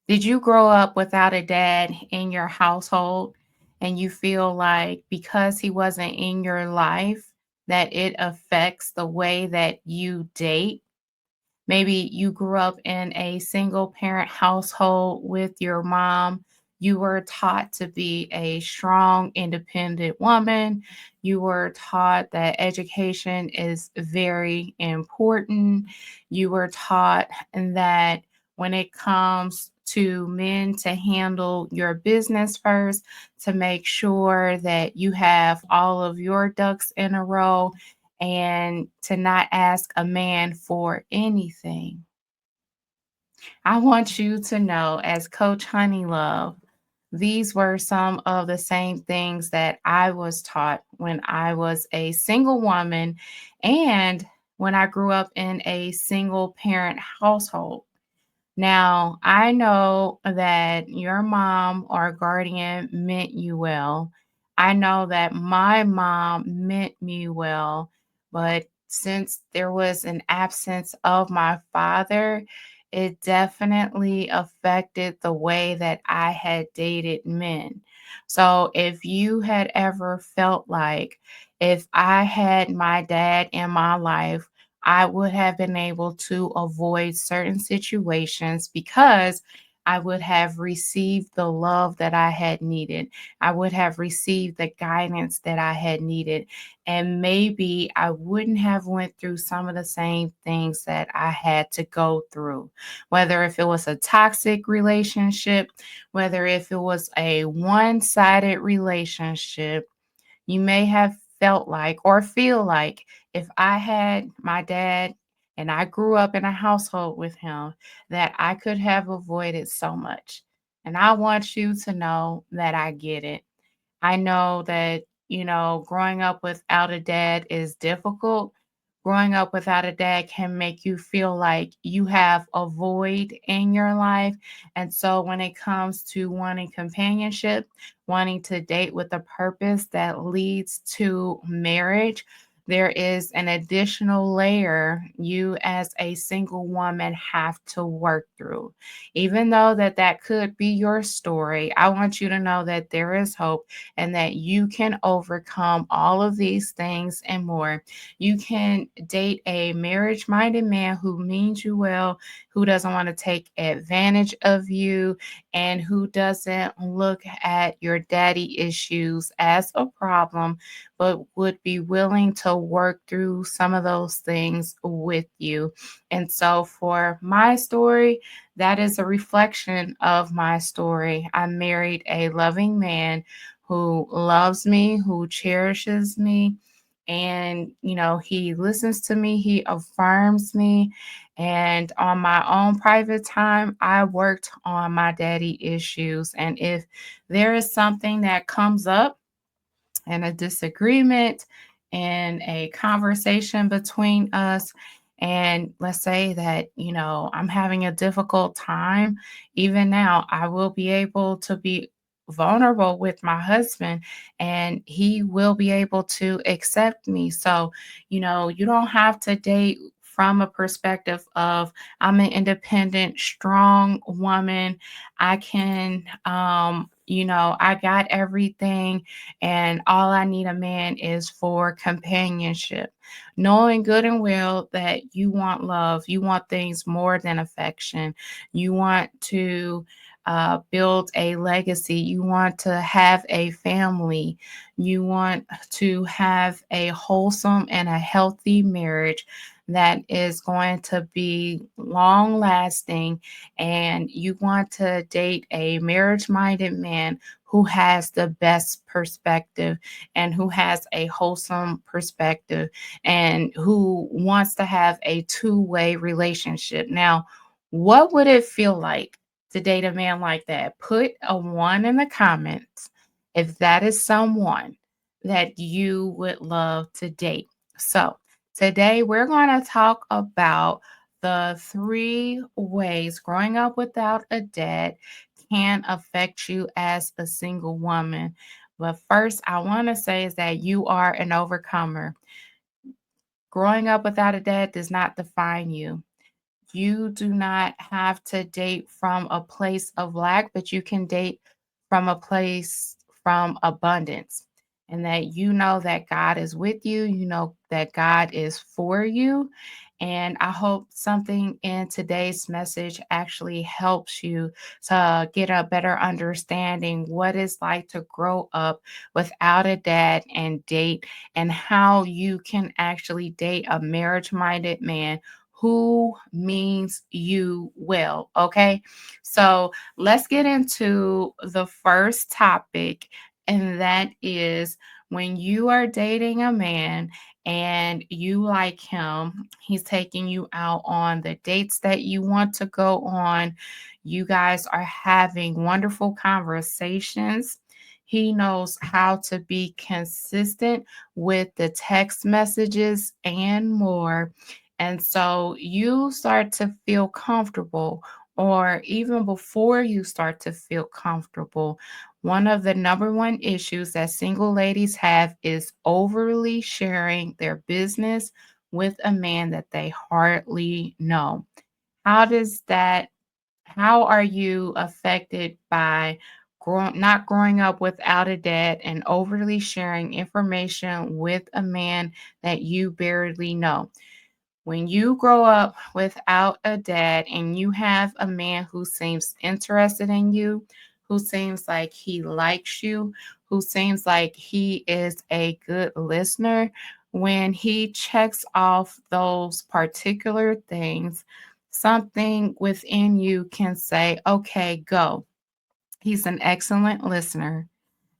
Did you grow up without a dad in your household and you feel like because he wasn't in your life that it affects the way that you date? Maybe you grew up in a single parent household with your mom. You were taught to be a strong, independent woman. You were taught that education is very important. You were taught that when it comes to men to handle your business first, to make sure that you have all of your ducks in a row and to not ask a man for anything. I want you to know, as Coach Honeylove, these were some of the same things that I was taught when I was a single woman and when I grew up in a single parent household. Now, I know that your mom or guardian meant you well. I know that my mom meant me well, but since there was an absence of my father, it definitely affected the way that I had dated men. So, if you had ever felt like if I had my dad in my life, I would have been able to avoid certain situations because I would have received the love that I had needed. I would have received the guidance that I had needed. And maybe I wouldn't have went through some of the same things that I had to go through. Whether if it was a toxic relationship, whether if it was a one-sided relationship, you may have felt like or feel like if I had my dad and I grew up in a household with him, that I could have avoided so much. And I want you to know that I get it. I know that, growing up without a dad is difficult. Growing up without a dad can make you feel like you have a void in your life. And so, when it comes to wanting companionship, wanting to date with a purpose that leads to marriage, there is an additional layer you as a single woman have to work through. Even though that could be your story, I want you to know that there is hope and that you can overcome all of these things and more. You can date a marriage minded man who means you well, who doesn't want to take advantage of you, and who doesn't look at your daddy issues as a problem, but would be willing to work through some of those things with you. And so, for my story, that is a reflection of my story. I married a loving man who loves me, who cherishes me. And, he listens to me, he affirms me. And on my own private time, I worked on my daddy issues. And if there is something that comes up and a disagreement and a conversation between us, and let's say that, I'm having a difficult time, even now, I will be able to be vulnerable with my husband and he will be able to accept me. So, you don't have to date from a perspective of I'm an independent, strong woman. I can, I got everything and all I need a man is for companionship. Knowing good and well that you want love, you want things more than affection, you want to build a legacy, you want to have a family, you want to have a wholesome and a healthy marriage that is going to be long lasting, and you want to date a marriage minded man who has the best perspective and who has a wholesome perspective and who wants to have a two-way relationship. Now, what would it feel like to date a man like that? Put a one in the comments if that is someone that you would love to date. So, today we're going to talk about the three ways growing up without a dad can affect you as a single woman. But first, I want to say is that you are an overcomer. Growing up without a dad does not define you. you do not have to date from a place of lack, but you can date from a place from abundance. And that you know that God is with you, you know that God is for you. And I hope something in today's message actually helps you to get a better understanding what it's like to grow up without a dad and date, and how you can actually date a marriage minded man who means you well. Okay. So let's get into the first topic, and that is when you are dating a man and you like him, he's taking you out on the dates that you want to go on. You guys are having wonderful conversations. He knows how to be consistent with the text messages and more. And so you start to feel comfortable, or even before you start to feel comfortable, one of the number one issues that single ladies have is overly sharing their business with a man that they hardly know. How does that how are you affected by not growing up without a dad and overly sharing information with a man that you barely know? When you grow up without a dad and you have a man who seems interested in you, who seems like he likes you, who seems like he is a good listener, when he checks off those particular things, something within you can say, okay, go. He's an excellent listener.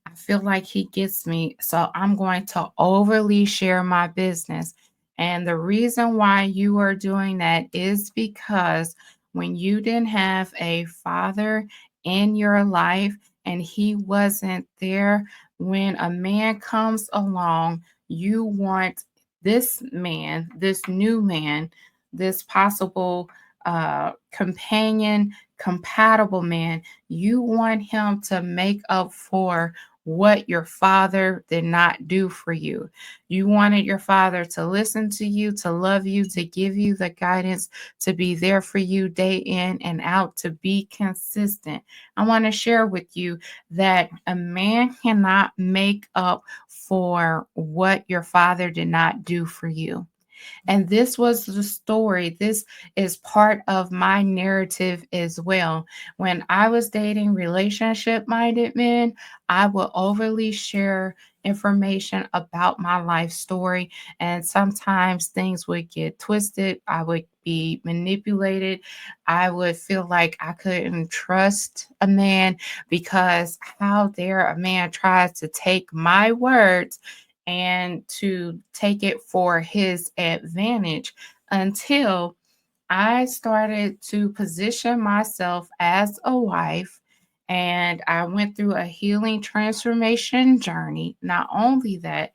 I feel like he gets me. So I'm going to overly share my business. And the reason why you are doing that is because when you didn't have a father in your life and he wasn't there, when a man comes along, you want this man, this new man, this possible companion, compatible man, you want him to make up for what your father did not do for you. You wanted your father to listen to you, to love you, to give you the guidance, to be there for you day in and out, to be consistent. I want to share with you that a man cannot make up for what your father did not do for you. And this was the story. This is part of my narrative as well. When I was dating relationship minded men, I would overly share information about my life story. And sometimes things would get twisted. I would be manipulated. I would feel like I couldn't trust a man, because how dare a man tries to take my words and to take it for his advantage, until I started to position myself as a wife, and I went through a healing transformation journey. Not only that,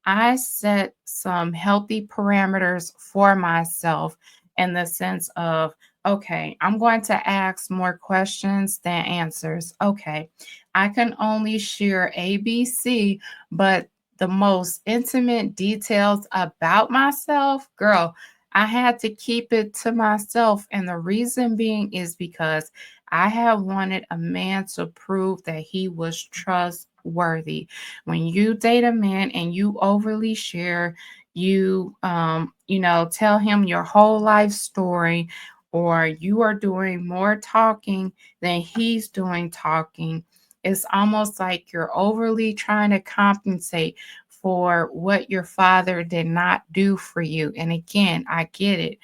I set some healthy parameters for myself, in the sense of, okay, I'm going to ask more questions than answers. Okay, I can only share ABC, but the most intimate details about myself, girl, I had to keep it to myself. And the reason being is because I have wanted a man to prove that he was trustworthy. When you date a man and you overly share, tell him your whole life story, or you are doing more talking than he's doing talking, it's almost like you're overly trying to compensate for what your father did not do for you. And again, I get it.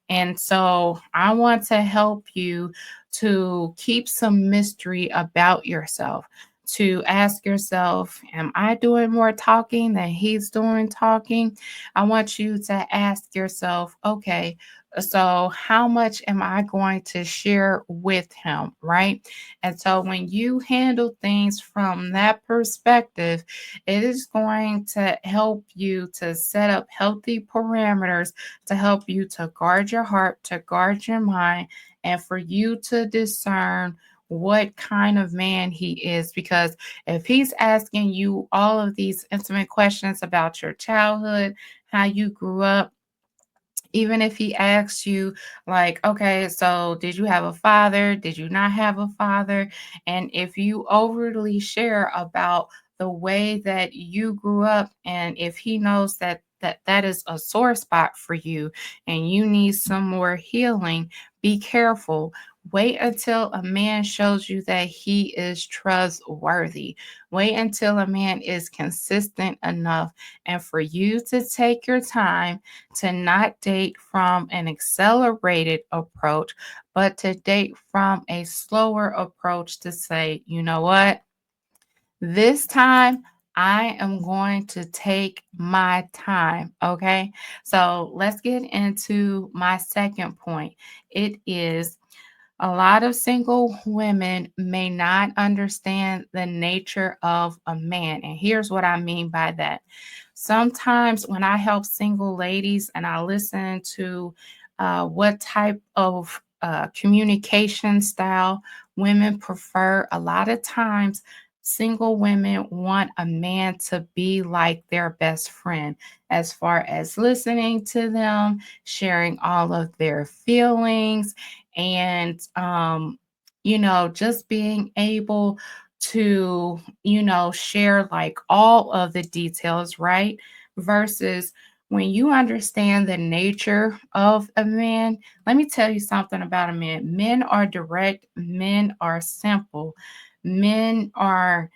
And so I want to help you to keep some mystery about yourself, to ask yourself, am I doing more talking than he's doing talking? I want you to ask yourself, okay, so how much am I going to share with him, right? And so when you handle things from that perspective, it is going to help you to set up healthy parameters, to help you to guard your heart, to guard your mind, and for you to discern what kind of man he is. Because if he's asking you all of these intimate questions about your childhood, how you grew up, Even if he asks you, like, okay, so did you have a father? Did you not have a father? And if you overly share about the way that you grew up, and if he knows that is a sore spot for you and you need some more healing, be careful. Wait until a man shows you that he is trustworthy. Wait until a man is consistent enough, and for you to take your time to not date from an accelerated approach, but to date from a slower approach to say, you know what? This time I am going to take my time. Okay. So let's get into my second point. It is a lot of single women may not understand the nature of a man. And here's what I mean by that. Sometimes when I help single ladies and I listen to what type of communication style women prefer, a lot of times single women want a man to be like their best friend as far as listening to them, sharing all of their feelings, and just being able to share like all of the details, right? Versus when you understand the nature of a man. Let me tell you something about a man. Men are direct, men are simple, men are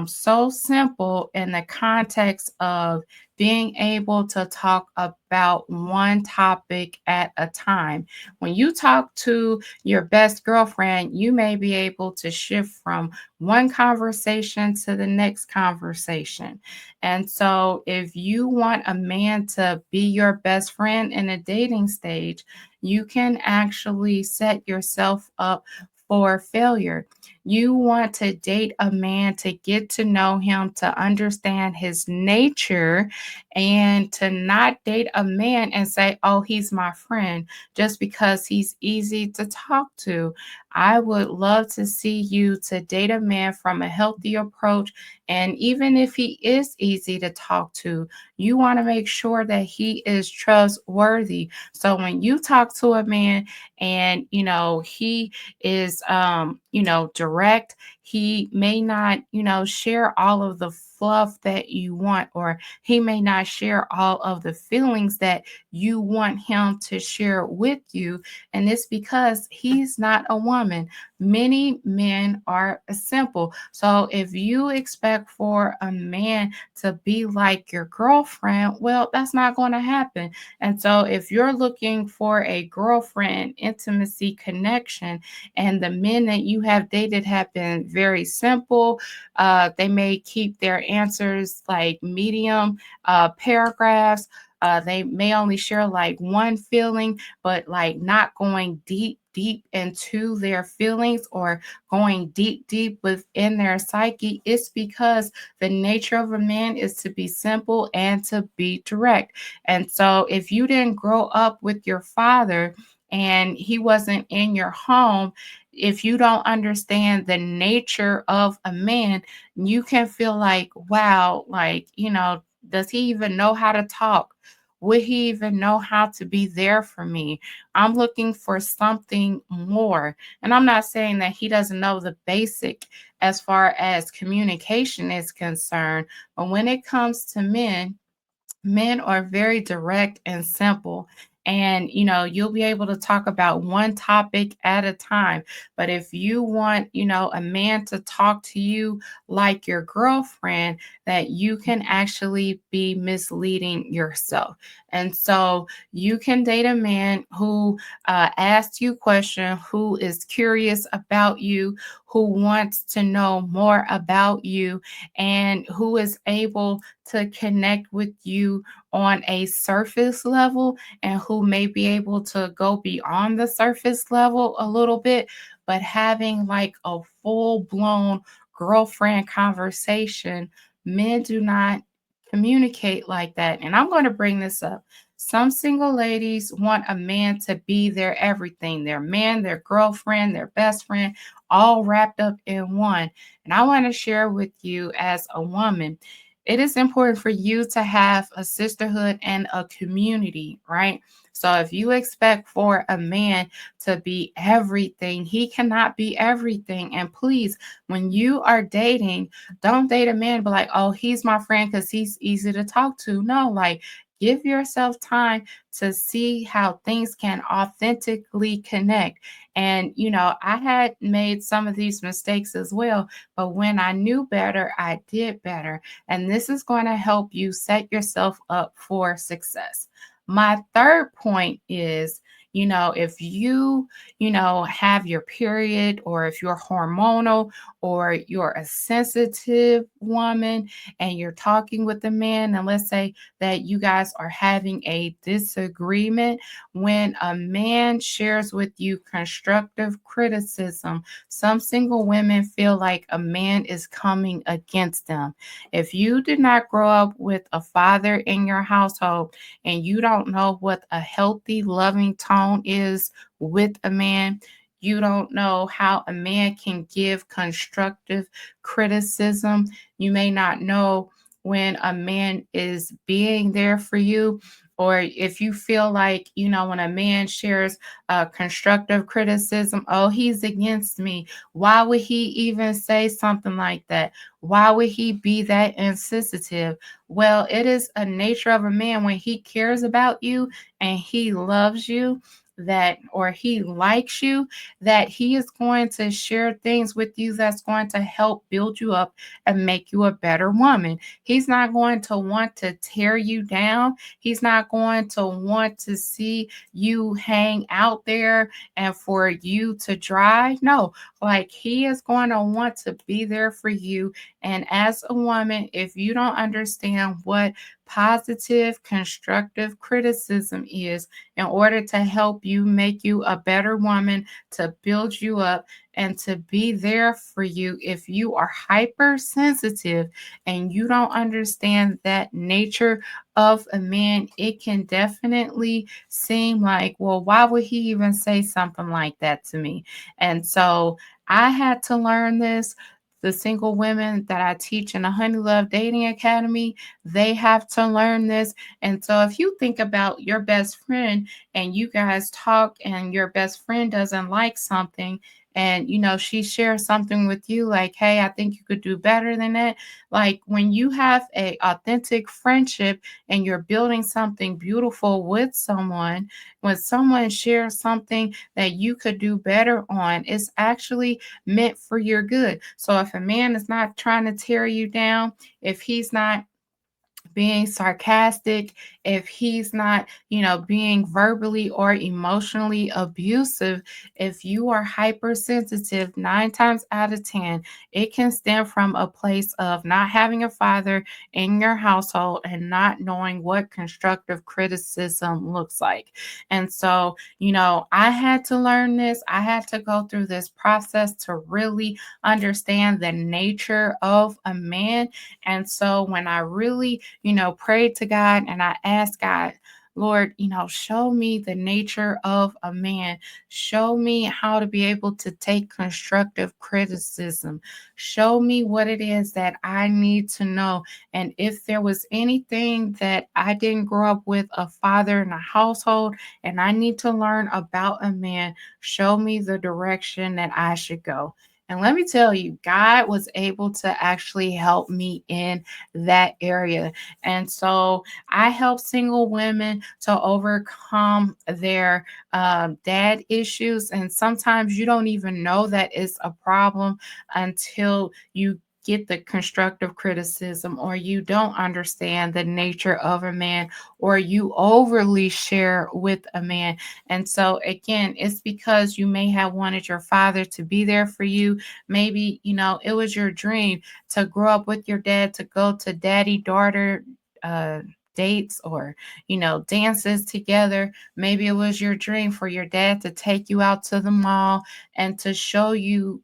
so simple in the context of being able to talk about one topic at a time. When you talk to your best girlfriend, you may be able to shift from one conversation to the next conversation. And so, if you want a man to be your best friend in a dating stage, you can actually set yourself up for failure. You want to date a man to get to know him, to understand his nature, and to not date a man and say, oh, he's my friend just because he's easy to talk to. I would love to see you to date a man from a healthy approach. And even if he is easy to talk to, you want to make sure that he is trustworthy. So when you talk to a man and, he is, direct, he may not, share all of the fluff that you want, or he may not share all of the feelings that you want him to share with you. And it's because he's not a woman. Many men are simple. So if you expect for a man to be like your girlfriend, well, that's not going to happen. And so if you're looking for a girlfriend intimacy connection, and the men that you have dated have been very simple, they may keep their answers like medium paragraphs. They may only share like one feeling, but like not going deep into their feelings or going deep within their psyche. It's because the nature of a man is to be simple and to be direct. And so if you didn't grow up with your father and he wasn't in your home, if you don't understand the nature of a man, you can feel like, wow, like, does he even know how to talk? Would he even know how to be there for me? I'm looking for something more. And I'm not saying that he doesn't know the basic as far as communication is concerned, but when it comes to men are very direct and simple. And you'll be able to talk about one topic at a time. But if you want a man to talk to you like your girlfriend, that you can actually be misleading yourself. And so you can date a man who asks you questions, who is curious about you, who wants to know more about you, and who is able to connect with you on a surface level, and who may be able to go beyond the surface level a little bit, but having like a full blown girlfriend conversation. Men do not communicate like that. And I'm going to bring this up. Some single ladies want a man to be their everything, their man, their girlfriend, their best friend, all wrapped up in one. And I want to share with you as a woman, it is important for you to have a sisterhood and a community, right? So if you expect for a man to be everything, he cannot be everything. And please, when you are dating, don't date a man, but like, oh, he's my friend because he's easy to talk to. No, like, give yourself time to see how things can authentically connect. And, I had made some of these mistakes as well, but when I knew better, I did better. And this is going to help you set yourself up for success. My third point is, if have your period, or if you're hormonal, or you're a sensitive woman and you're talking with a man, and let's say that you guys are having a disagreement, when a man shares with you constructive criticism, some single women feel like a man is coming against them. If you did not grow up with a father in your household and you don't know what a healthy, loving tone is with a man, you don't know how a man can give constructive criticism. You may not know when a man is being there for you. Or if you feel like, when a man shares constructive criticism, oh, he's against me. Why would he even say something like that? Why would he be that insensitive? Well, it is a nature of a man when he cares about you and he loves you, that, or he likes you, that he is going to share things with you that's going to help build you up and make you a better woman. He's not going to want to tear you down. He's not going to want to see you hang out there and for you to dry. No, like, he is going to want to be there for you. And as a woman, if you don't understand what positive, constructive criticism is, in order to help you make you a better woman, to build you up, and to be there for you, if you are hypersensitive and you don't understand that nature of a man, it can definitely seem like, well, why would he even say something like that to me? And so I had to learn this. The single women that I teach in the Honey Love Dating Academy, they have to learn this. And so if you think about your best friend and you guys talk and your best friend doesn't like something, and she shares something with you like, hey, I think you could do better than that. Like, when you have a authentic friendship and you're building something beautiful with someone, when someone shares something that you could do better on, it's actually meant for your good. So if a man is not trying to tear you down, if he's not being sarcastic, if he's not, being verbally or emotionally abusive, if you are hypersensitive, 9 times out of 10, it can stem from a place of not having a father in your household and not knowing what constructive criticism looks like. And so, I had to learn this. I had to go through this process to really understand the nature of a man. And so when I really, prayed to God and I asked God, Lord, show me the nature of a man. Show me how to be able to take constructive criticism. Show me what it is that I need to know. And if there was anything that I didn't grow up with a father in a household and I need to learn about a man, show me the direction that I should go. And let me tell you, God was able to actually help me in that area. And so I help single women to overcome their dad issues. And sometimes you don't even know that it's a problem until you get the constructive criticism, or you don't understand the nature of a man, or you overly share with a man. And so again, it's because you may have wanted your father to be there for you. Maybe, it was your dream to grow up with your dad, to go to daddy daughter uh dates, or dances together. Maybe it was your dream for your dad to take you out to the mall and to show you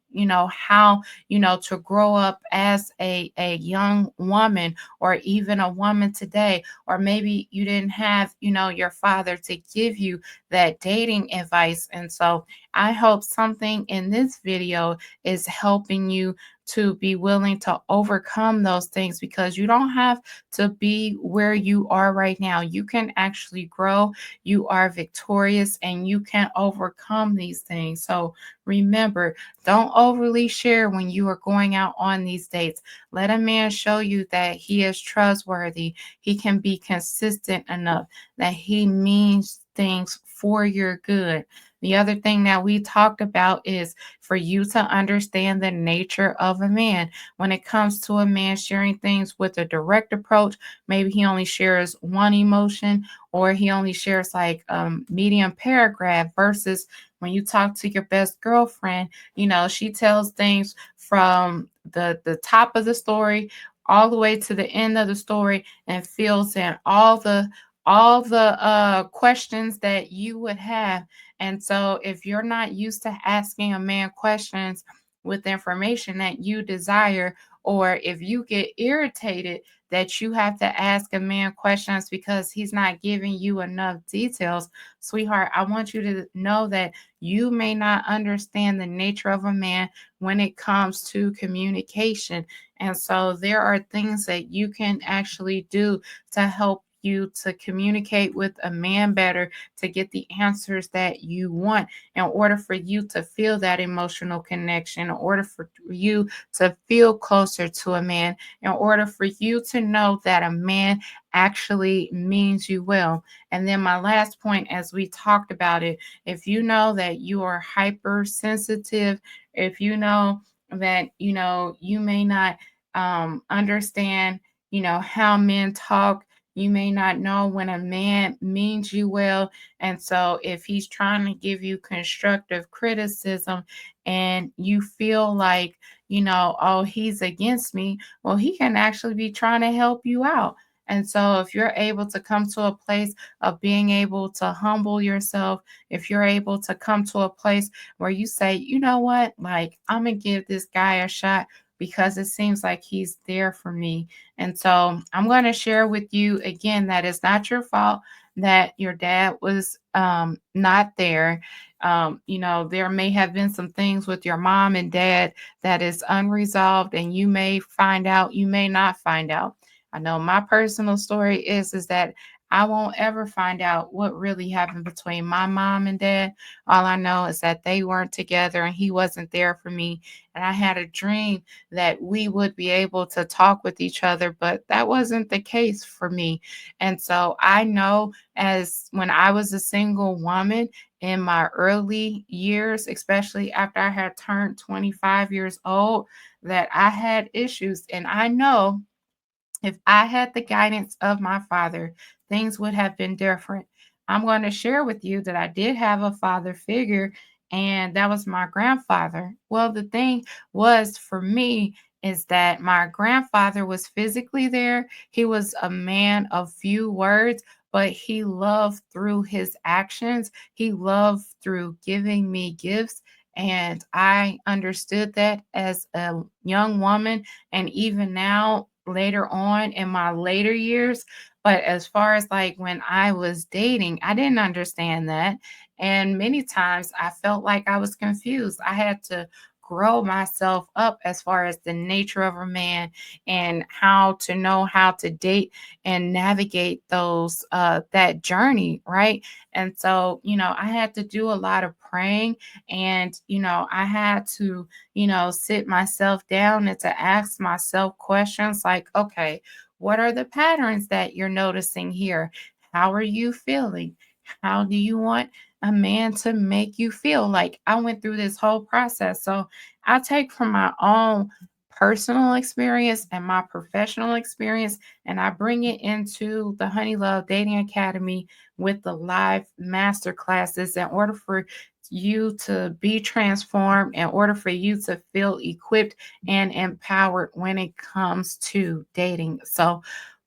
how, to grow up as a young woman, or even a woman today, or maybe you didn't have, your father to give you that dating advice. And so I hope something in this video is helping you to be willing to overcome those things, because you don't have to be where you are right now. You can actually grow, you are victorious, and you can overcome these things. So remember, don't overly share when you are going out on these dates. Let a man show you that he is trustworthy, he can be consistent enough, that he means things for your good. The other thing that we talked about is for you to understand the nature of a man. When it comes to a man sharing things with a direct approach, maybe he only shares one emotion, or he only shares like medium paragraph, versus when you talk to your best girlfriend, she tells things from the top of the story all the way to the end of the story, and fills in all the questions that you would have. And so if you're not used to asking a man questions with information that you desire, or if you get irritated that you have to ask a man questions because he's not giving you enough details, sweetheart, I want you to know that you may not understand the nature of a man when it comes to communication. And so there are things that you can actually do to help you to communicate with a man better, to get the answers that you want, in order for you to feel that emotional connection, in order for you to feel closer to a man, in order for you to know that a man actually means you well. And then my last point, as we talked about it, if you know that you are hypersensitive, if you know that, you may not understand, how men talk, you may not know when a man means you well. And so if he's trying to give you constructive criticism and you feel like, oh, he's against me, well, he can actually be trying to help you out. And so if you're able to come to a place of being able to humble yourself, if you're able to come to a place where you say, you know what, like, I'm going to give this guy a shot because it seems like he's there for me. And so I'm going to share with you again that it's not your fault that your dad was not there. There may have been some things with your mom and dad that is unresolved, and you may find out, you may not find out. I know my personal story is that I won't ever find out what really happened between my mom and dad. All I know is that they weren't together and he wasn't there for me. And I had a dream that we would be able to talk with each other, but that wasn't the case for me. And so I know, as when I was a single woman in my early years, especially after I had turned 25 years old, that I had issues. And I know if I had the guidance of my father, things would have been different. I'm going to share with you that I did have a father figure, and that was my grandfather. Well, the thing was for me is that my grandfather was physically there. He was a man of few words, but he loved through his actions. He loved through giving me gifts. And I understood that as a young woman, and even now, later on in my later years. But as far as like when I was dating, I didn't understand that. And many times I felt like I was confused. I had to grow myself up as far as the nature of a man, and how to know how to date and navigate those that journey, right? And so, I had to do a lot of praying, and I had to, sit myself down and to ask myself questions like, okay, what are the patterns that you're noticing here? How are you feeling? How do you want a man to make you feel? Like, I went through this whole process. So I take from my own personal experience and my professional experience, and I bring it into the Honey Love Dating Academy with the live master classes, in order for you to be transformed, in order for you to feel equipped and empowered when it comes to dating. So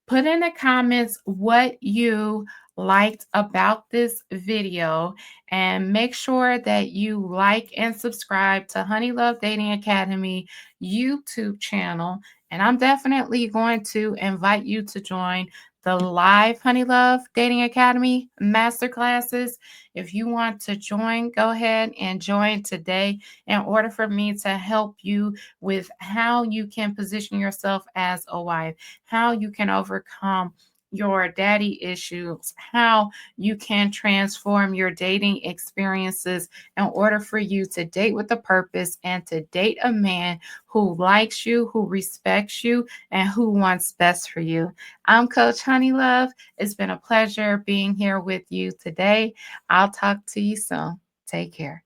Put in the comments what you liked about this video and make sure that you like and subscribe to Honey Love Dating Academy YouTube channel. And I'm definitely going to invite you to join the live Honey Love Dating Academy masterclasses. If you want to join, go ahead and join today in order for me to help you with how you can position yourself as a wife, how you can overcome your daddy issues, how you can transform your dating experiences in order for you to date with a purpose and to date a man who likes you, who respects you, and who wants best for you. I'm Coach Honeylove. It's been a pleasure being here with you today. I'll talk to you soon. Take care.